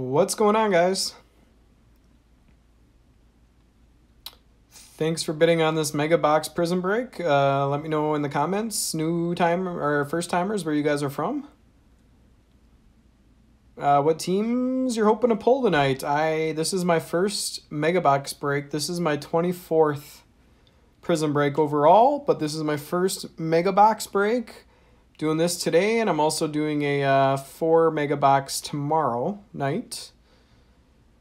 What's going on, guys? Thanks for bidding on this Mega Box Prizm break. Let me know in the comments, new time or first timers, where you guys are from. What teams you're hoping to pull tonight? This is my first Mega Box break. This is my 24th Prizm break overall, but this is my first Mega Box break. Doing this today, and I'm also doing a 4 Mega Box tomorrow night.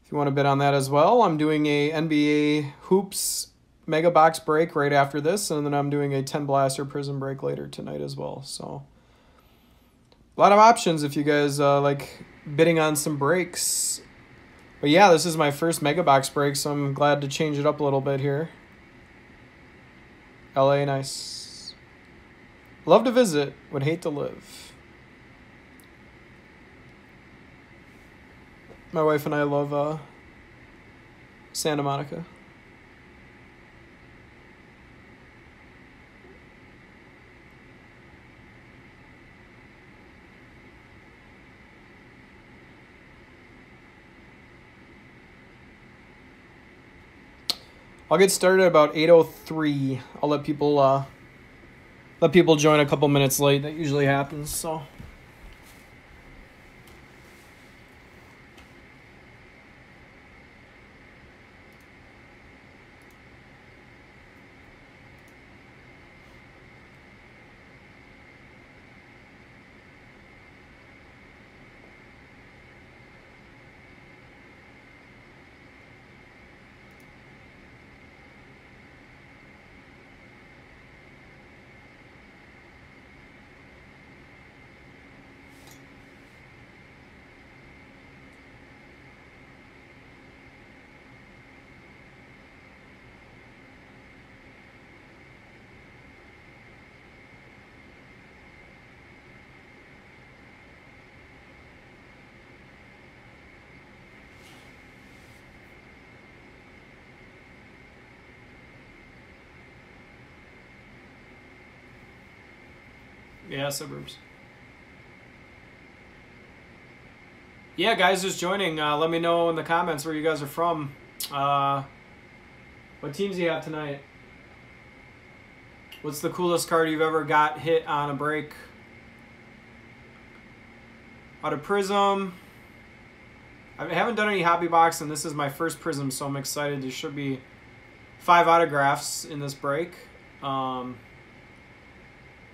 If you want to bid on that as well, I'm doing a NBA Hoops Mega Box break right after this, and then I'm doing a 10 Blaster Prizm break later tonight as well. So a lot of options if you guys like bidding on some breaks. But yeah, this is my first Mega Box break, so I'm glad to change it up a little bit here. LA, nice. Love to visit, would hate to live. My wife and I love Santa Monica. I'll get started at about 8:03. I'll let people join a couple minutes late. That usually happens, so. Yeah, suburbs. Yeah, guys, just joining. Let me know in the comments where you guys are from. What teams do you have tonight? What's the coolest card you've ever got hit on a break? Out of Prizm. I haven't done any hobby box, and this is my first Prizm, so I'm excited. There should be 5 autographs in this break.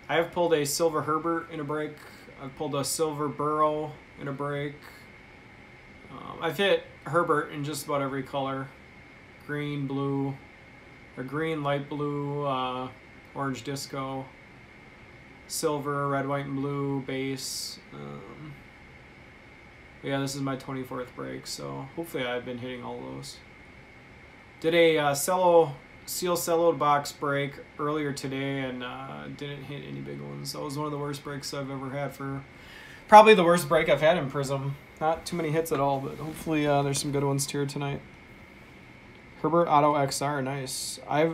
I have pulled a silver Herbert in a break. I've pulled a silver Burrow in a break. I've hit Herbert in just about every color. Green, blue, or green, light blue, orange disco, silver, red, white, and blue, base. Yeah, this is my 24th break, so hopefully I've been hitting all those. Did a seal celloed box break earlier today and didn't hit any big ones. That was one of the worst breaks I've ever had, for probably the worst break I've had in Prizm. Not too many hits at all, but hopefully there's some good ones here tonight. Herbert Auto XR, nice. I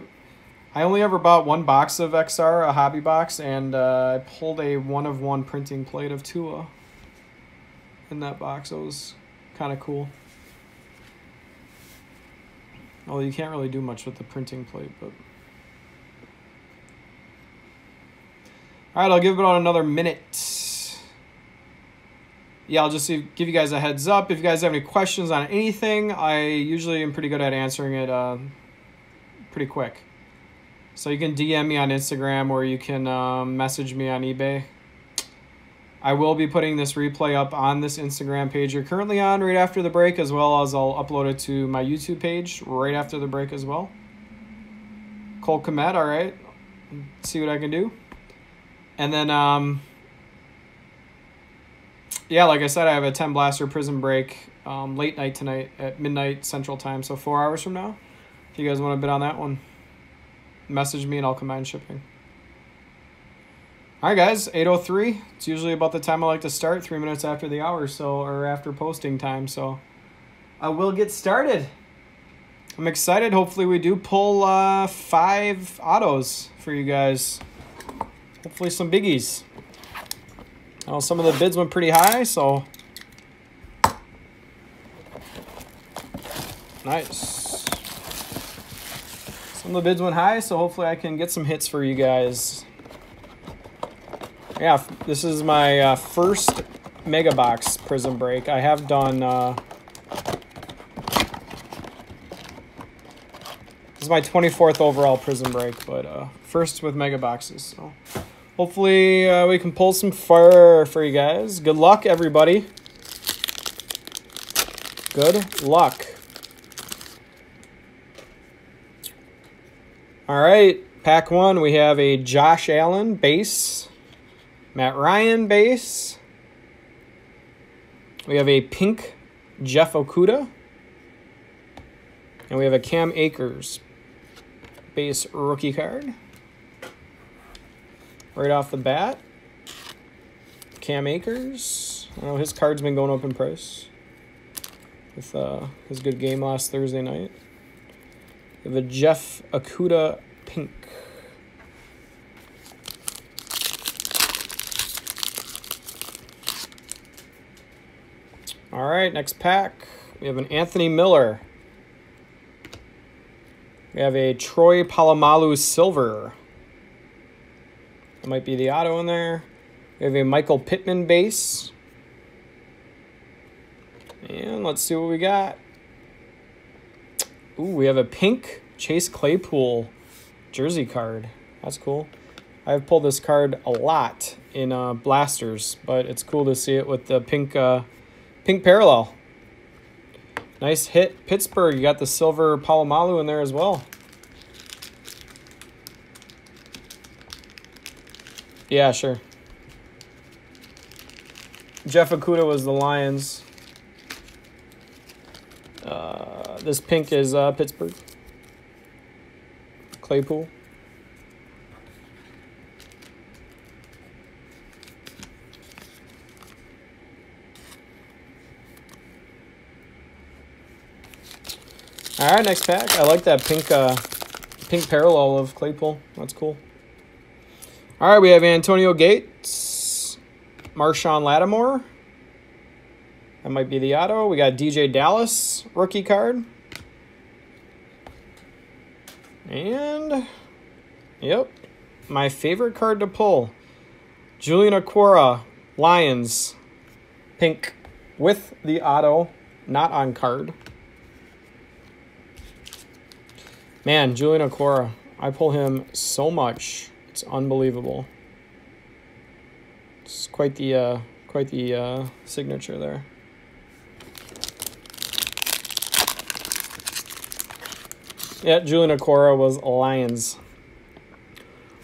only ever bought one box of XR, a hobby box, and I pulled a 1-of-1 printing plate of Tua in that box. It was kind of cool. Well, you can't really do much with the printing plate, but... All right, I'll give it about another minute. Yeah, I'll just give you guys a heads up. If you guys have any questions on anything, I usually am pretty good at answering it pretty quick. So you can DM me on Instagram, or you can message me on eBay. I will be putting this replay up on this Instagram page you're currently on right after the break, as well as I'll upload it to my YouTube page right after the break as well. Cole Kmet, all right. See what I can do. And then, yeah, like I said, I have a 10 Blaster Prizm break late night tonight at midnight Central Time, so 4 hours from now. If you guys want to bid on that one, message me and I'll combine shipping. All right, guys, 8:03. It's usually about the time I like to start, 3 minutes after the hour, so, or after posting time. So I will get started. I'm excited. Hopefully we do pull 5 autos for you guys. Hopefully some biggies. Some of the bids went pretty high, so Nice. Some of the bids went high, so hopefully I can get some hits for you guys. Yeah, this is my first Mega Box Prizm break. I have done... this is my 24th overall Prizm break, but first with Mega Boxes. So hopefully we can pull some fire for you guys. Good luck, everybody. Good luck. All right, pack one, we have a Josh Allen base, Matt Ryan base. We have a pink Jeff Okudah. And we have a Cam Akers base rookie card. Right off the bat, Cam Akers. I know his card's been going up in price with his good game last Thursday night. We have a Jeff Okudah pink. All right, next pack. We have an Anthony Miller. We have a Troy Polamalu silver. That might be the auto in there. We have a Michael Pittman base. And let's see what we got. Ooh, we have a pink Chase Claypool jersey card. That's cool. I've pulled this card a lot in blasters, but it's cool to see it with the pink pink parallel. Nice hit. Pittsburgh, you got the silver Polamalu in there as well. Yeah, sure. Jeff Okudah was the Lions. This pink is Pittsburgh. Claypool. All right, next pack. I like that pink parallel of Claypool. That's cool. All right, we have Antonio Gates, Marshawn Lattimore. That might be the auto. We got DJ Dallas, rookie card. And, yep, my favorite card to pull. Julian Okwara, Lions, pink with the auto, not on card. Man, Julian Okwara, I pull him so much. It's unbelievable. It's quite the signature there. Yeah, Julian Okwara was Lions.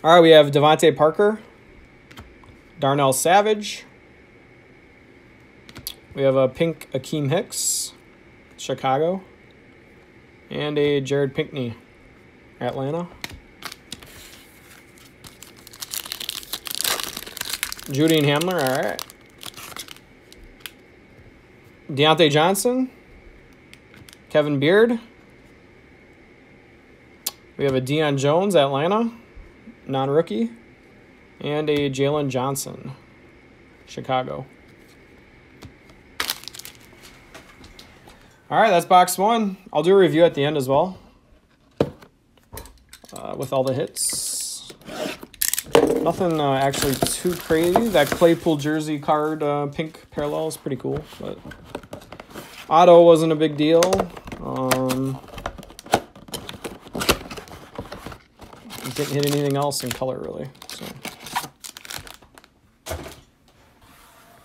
All right, we have Devontae Parker, Darnell Savage. We have a pink Akeem Hicks, Chicago. And a Jared Pinkney, Atlanta. Judy and Hamler, all right. Deontay Johnson, Kevin Beard. We have a Deion Jones, Atlanta, non-rookie. And a Jalen Johnson, Chicago. All right, that's box one. I'll do a review at the end as well with all the hits. Nothing actually too crazy. That Claypool jersey card pink parallel is pretty cool, but auto wasn't a big deal. Didn't hit anything else in color really. So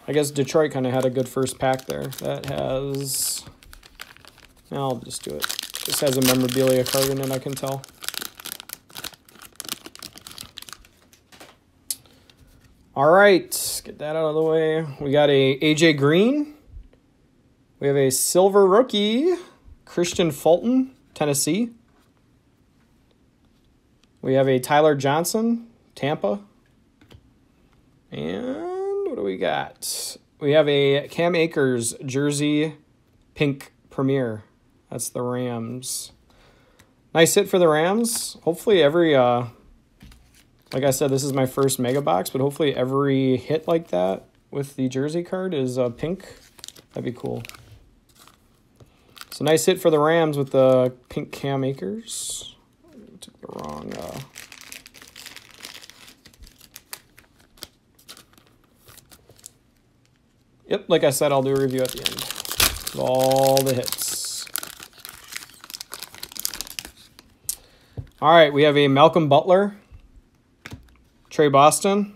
I guess Detroit kind of had a good first pack there. That has, I'll just do it. This has a memorabilia card in it, I can tell. All right, get that out of the way. We got a AJ Green. We have a silver rookie, Christian Fulton, Tennessee. We have a Tyler Johnson, Tampa. And what do we got? We have a Cam Akers jersey, pink Premier. That's the Rams. Nice hit for the Rams. Hopefully every, like I said, this is my first Mega Box, but hopefully every hit like that with the jersey card is pink. That'd be cool. So So nice hit for the Rams with the pink Cam Akers. Took the wrong... Yep, like I said, I'll do a review at the end of all the hits. All right, we have a Malcolm Butler, Trey Boston.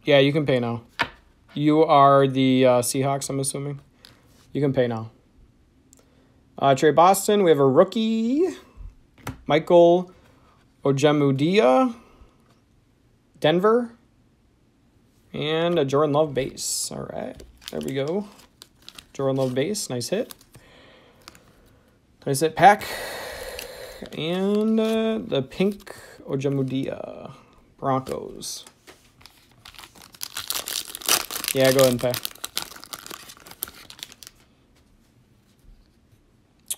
Yeah, you can pay now. You are the Seahawks, I'm assuming. You can pay now. Trey Boston, we have a rookie, Michael Ojemudia, Denver. And a Jordan Love base. All right, there we go. Jordan Love base, nice hit. Nice hit pack. And the pink Ojemudia Broncos. Yeah, go ahead and pay.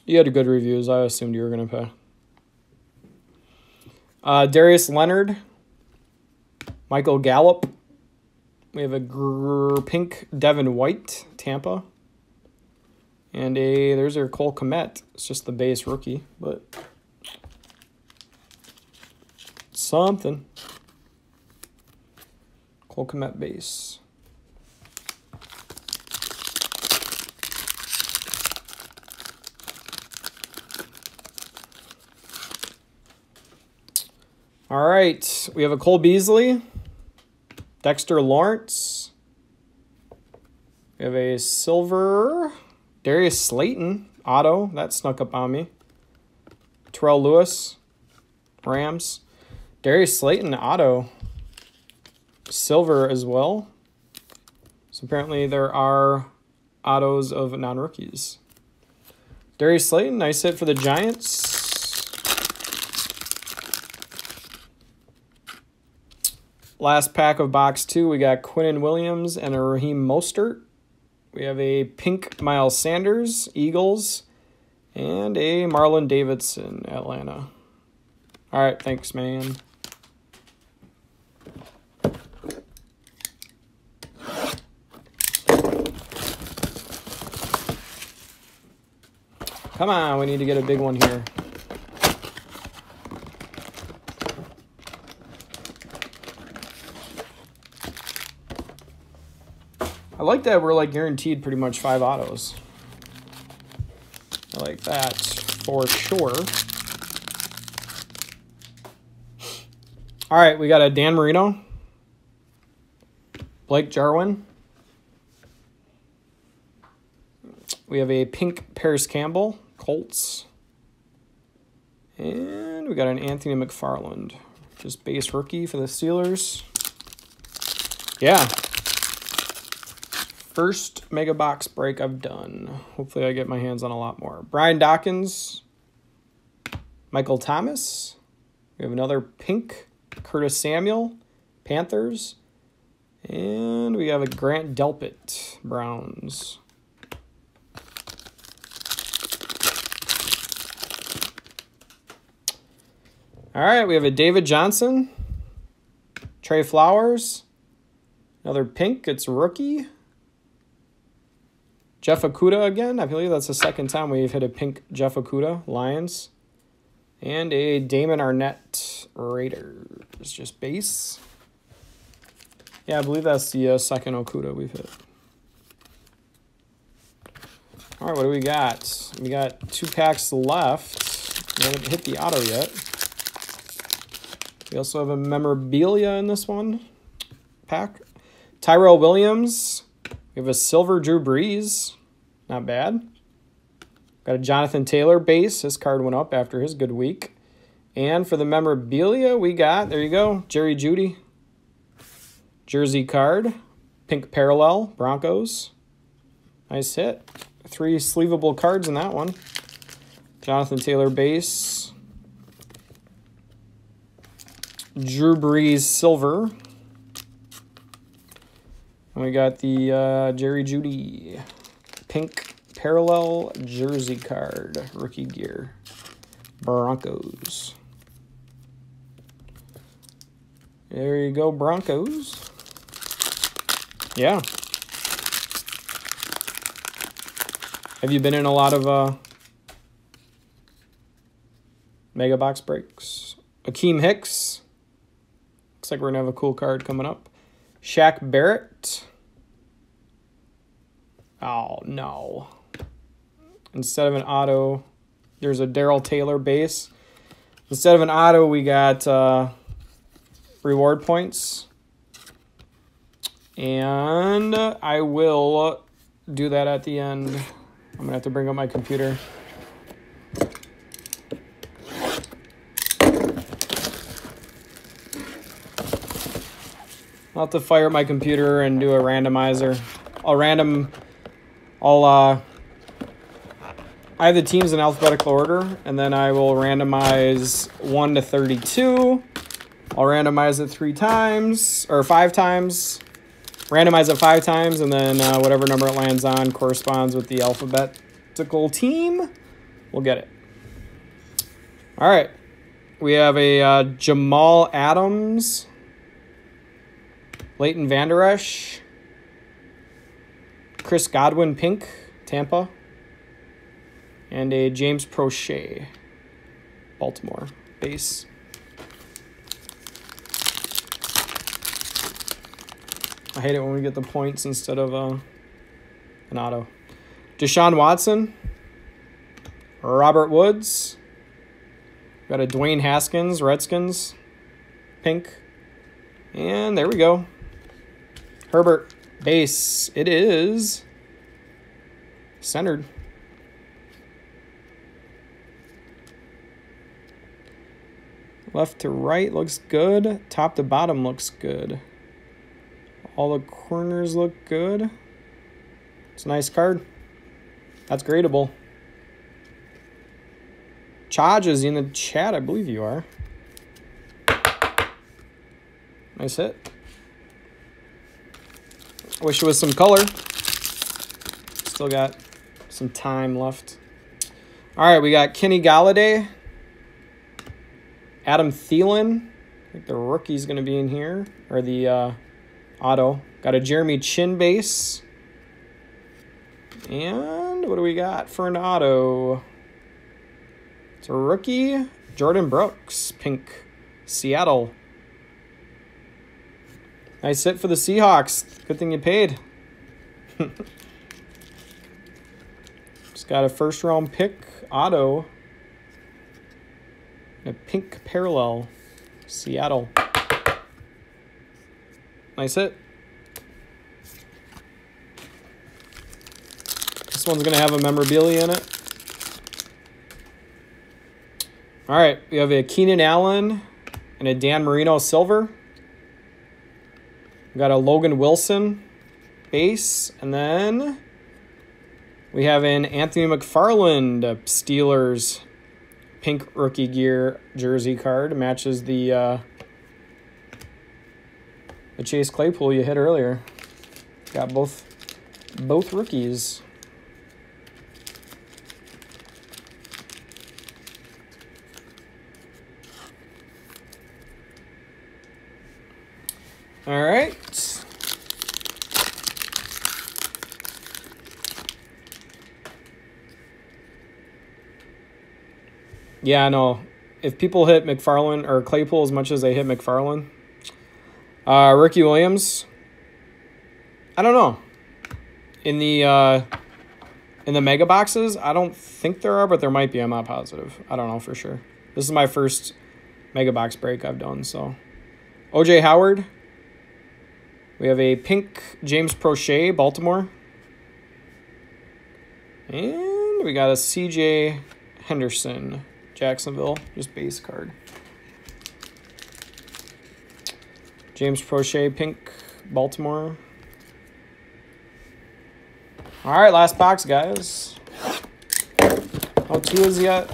You had good reviews. I assumed you were going to pay. Darius Leonard. Michael Gallup. We have a pink Devin White, Tampa. And there's our Cole Kmet. It's just the base rookie, but something. Cole Kmet base. All right, we have a Cole Beasley. Dexter Lawrence. We have a silver Darius Slayton auto. That snuck up on me. Terrell Lewis. Rams. Darius Slayton auto. Silver as well. So apparently there are autos of non-rookies. Darius Slayton, nice hit for the Giants. Last pack of box 2, we got Quinnen Williams and a Raheem Mostert. We have a pink Miles Sanders, Eagles, and a Marlon Davidson, Atlanta. All right, thanks, man. Come on, we need to get a big one here. I like that we're like guaranteed pretty much 5 autos. I like that for sure. All right, we got a Dan Marino, Blake Jarwin. We have a pink Paris Campbell, Colts. And we got an Anthony McFarland, just base rookie for the Steelers. Yeah. First mega box break I've done. Hopefully I get my hands on a lot more. Brian Dawkins. Michael Thomas. We have another pink Curtis Samuel. Panthers. And we have a Grant Delpit. Browns. All right, we have a David Johnson. Trey Flowers. Another pink. It's rookie. Jeff Okudah again. I believe that's the second time we've hit a pink Jeff Okudah, Lions. And a Damon Arnett, Raiders. Just base. Yeah, I believe that's the second Okudah we've hit. All right, what do we got? We got 2 packs left. We haven't hit the auto yet. We also have a memorabilia in this one pack. Tyrell Williams. We have a silver Drew Brees. Not bad. Got a Jonathan Taylor base. His card went up after his good week. And for the memorabilia, we got, there you go, Jerry Jeudy. Jersey card. Pink parallel, Broncos. Nice hit. 3 sleevable cards in that one. Jonathan Taylor base. Drew Brees silver. And we got the Jerry Jeudy pink parallel jersey card, rookie gear, Broncos. There you go, Broncos. Yeah. Have you been in a lot of mega box breaks? Akeem Hicks. Looks like we're going to have a cool card coming up. Shaq Barrett. Oh, no. Instead of an auto, there's a Darrell Taylor base. Instead of an auto, we got reward points. And I will do that at the end. I'm going to have to bring up my computer. I'll have to fire up my computer and do a randomizer. I have the teams in alphabetical order, and then I will randomize 1 to 32. I'll randomize it 3 times, or 5 times. Randomize it 5 times, and then whatever number it lands on corresponds with the alphabetical team. We'll get it. All right. We have a Jamal Adams, Leighton Vander Esch, Chris Godwin pink, Tampa, and a James Prochet, Baltimore base. I hate it when we get the points instead of an auto. Deshaun Watson, Robert Woods, got a Dwayne Haskins, Redskins, pink, and there we go. Herbert base. It is centered. Left to right looks good. Top to bottom looks good. All the corners look good. It's a nice card. That's gradable. Chaj is in the chat. I believe you are. Nice hit. Wish it was some color. Still got some time left. All right, we got Kenny Galladay. Adam Thielen. I think the rookie's going to be in here. Or the auto. Got a Jeremy Chin base. And what do we got for an auto? It's a rookie. Jordan Brooks. Pink. Seattle. Nice hit for the Seahawks. Good thing you paid. Just got a first-round pick, auto. A pink parallel, Seattle. Nice hit. This one's going to have a memorabilia in it. All right, we have a Keenan Allen and a Dan Marino silver. We got a Logan Wilson base, and then we have an Anthony McFarland Steelers pink rookie gear jersey card. Matches the Chase Claypool you hit earlier. Got both rookies. All right. Yeah, I know. If people hit McFarland or Claypool as much as they hit McFarland. Ricky Williams. I don't know. In the mega boxes, I don't think there are, but there might be. I'm not positive. I don't know for sure. This is my first mega box break I've done, so. OJ Howard. We have a pink James Prochet, Baltimore. And we got a CJ Henderson, Jacksonville, just base card. James Prochet, pink, Baltimore. All right, last box, guys. How two is yet?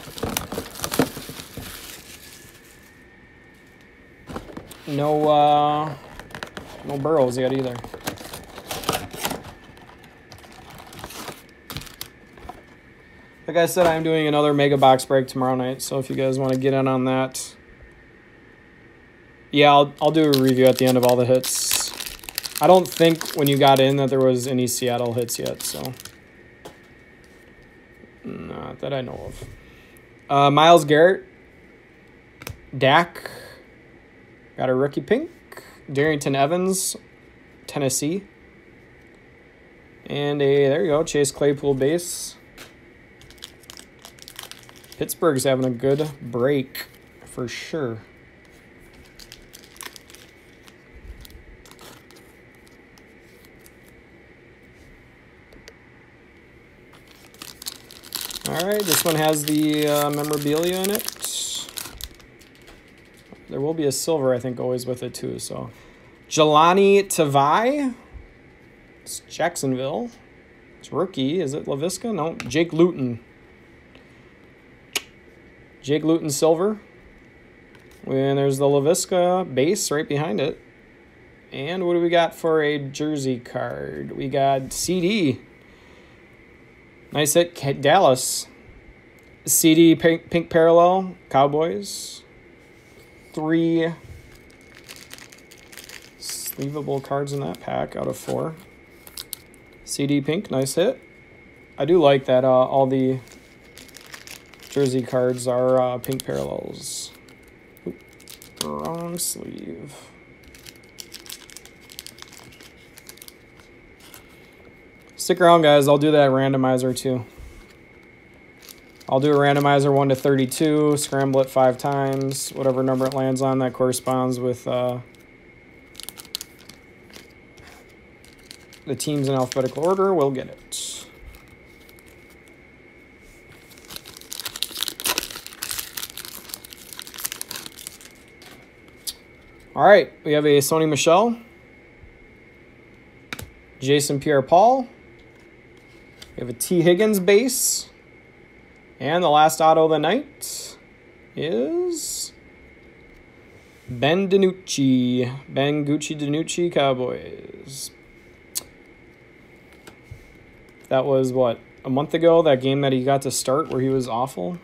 No Burrows yet either. Like I said, I'm doing another mega box break tomorrow night, so if you guys want to get in on that, yeah, I'll do a review at the end of all the hits. I don't think when you got in that there was any Seattle hits yet, so Not that I know of. Myles Garrett. Dak. Got a rookie pink. Darrington Evans, Tennessee. And there you go, Chase Claypool base. Pittsburgh's having a good break for sure. All right, this one has the memorabilia in it. There will be a silver, I think, always with it too. So, Jelani Tavai. It's Jacksonville. It's rookie. Is it LaVisca? No, Jake Luton. Jake Luton silver. And there's the LaVisca base right behind it. And what do we got for a jersey card? We got CD. Nice hit, Dallas. CD pink parallel, Cowboys. 3 sleevable cards in that pack out of 4. CD pink, nice hit. I do like that all the jersey cards are pink parallels. Oop, wrong sleeve. Stick around, guys. I'll do that randomizer too. I'll do a randomizer 1 to 32, scramble it 5 times. Whatever number it lands on, that corresponds with the teams in alphabetical order. We'll get it. All right, we have a Sony Michel, Jason Pierre-Paul. We have a T. Higgins base. And the last auto of the night is Ben DiNucci. Ben Gucci DiNucci Cowboys. That was, what, a month ago? That game that he got to start where he was awful?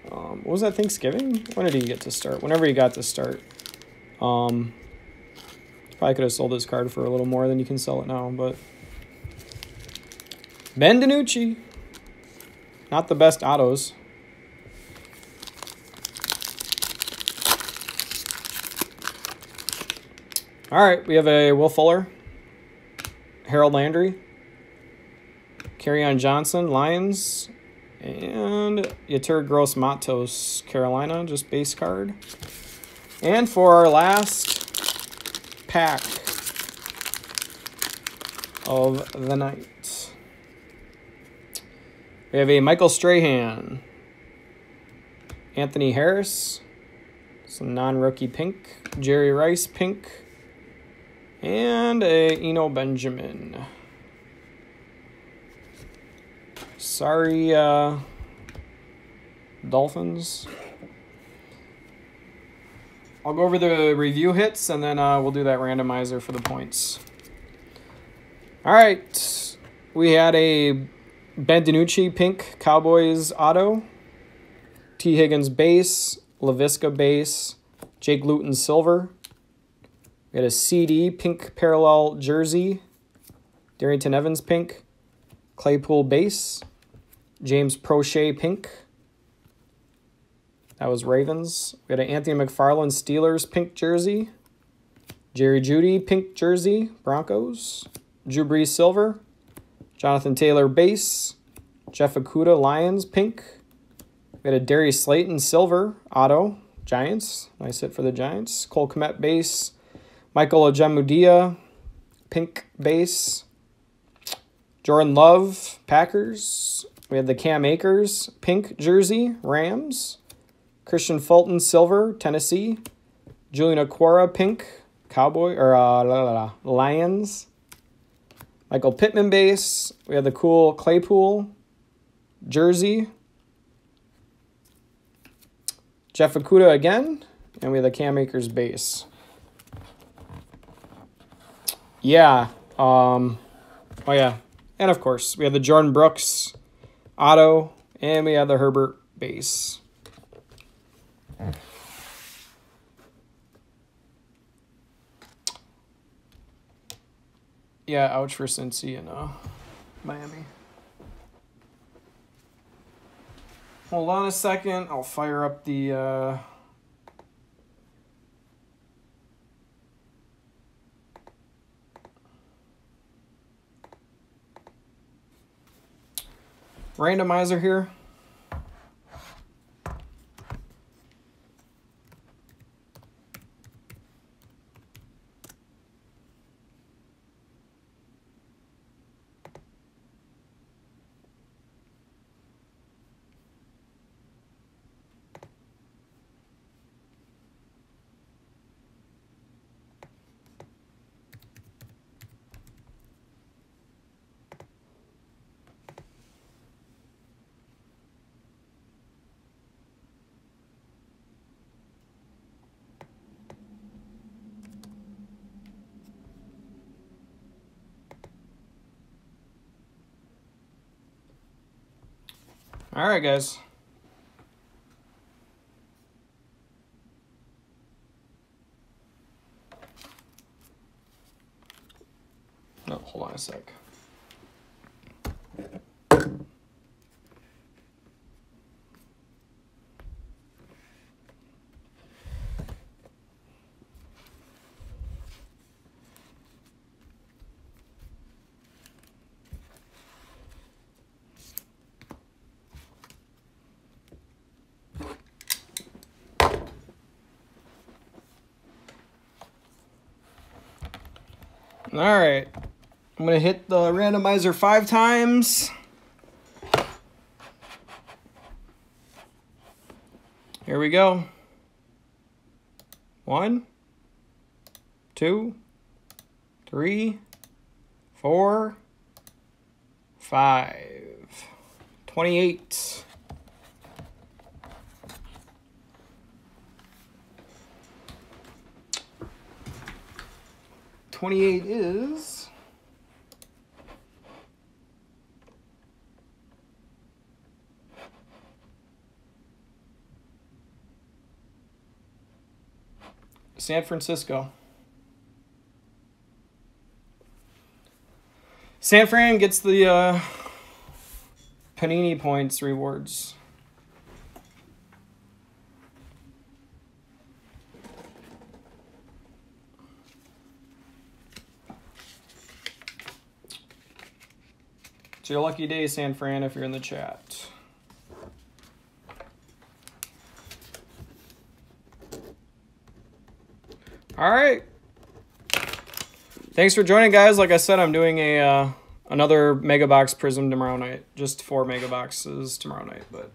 What was that, Thanksgiving? When did he get to start? Whenever he got to start. Probably could have sold this card for a little more than you can sell it now, but Ben DiNucci. Not the best autos. All right, we have a Will Fuller, Harold Landry, Kerryon Johnson, Lions, and Yetur Gross-Matos, Carolina, just base card. And for our last pack of the night, we have a Michael Strahan, Anthony Harris, some non-rookie pink, Jerry Rice pink, and a Eno Benjamin. Sorry, Dolphins. I'll go over the review hits, and then we'll do that randomizer for the points. All right, we had a Ben DiNucci pink Cowboys auto, T. Higgins base, LaVisca base, Jake Luton silver. We had a CD pink parallel jersey, Darrington Evans pink, Claypool base, James Prochet pink. That was Ravens. We had an Anthony McFarland Steelers pink jersey, Jerry Jeudy pink jersey, Broncos, Drew Brees silver, Jonathan Taylor base, Jeff Okudah Lions pink. We had a Darius Slayton silver auto, Giants. Nice hit for the Giants. Cole Kmet base, Michael Ojemudia pink base, Jordan Love Packers. We had the Cam Akers pink jersey, Rams, Christian Fulton silver, Tennessee, Julian Okwara pink, Lions. Michael Pittman base. We had the cool Claypool jersey. Jeff Okudah again. And we have the Cam Akers base. Yeah. Oh, yeah. And, of course, we have the Jordan Brooks auto. And we have the Herbert base. Yeah, ouch for Cincy and Miami. Hold on a second. I'll fire up the randomizer here. All right, guys. No, hold on a sec. All right, I'm gonna hit the randomizer 5 times. Here we go. 1, 2, 3, 4, 5, 28. 28 is San Francisco. San Fran gets the Panini points rewards. It's your lucky day, San Fran, if you're in the chat. All right. Thanks for joining, guys. Like I said, I'm doing a another Mega Box Prizm tomorrow night. Just 4 Mega Boxes tomorrow night. But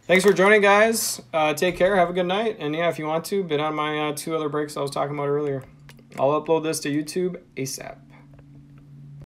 thanks for joining, guys. Take care. Have a good night. And yeah, if you want to, bid on my 2 other breaks I was talking about earlier. I'll upload this to YouTube ASAP.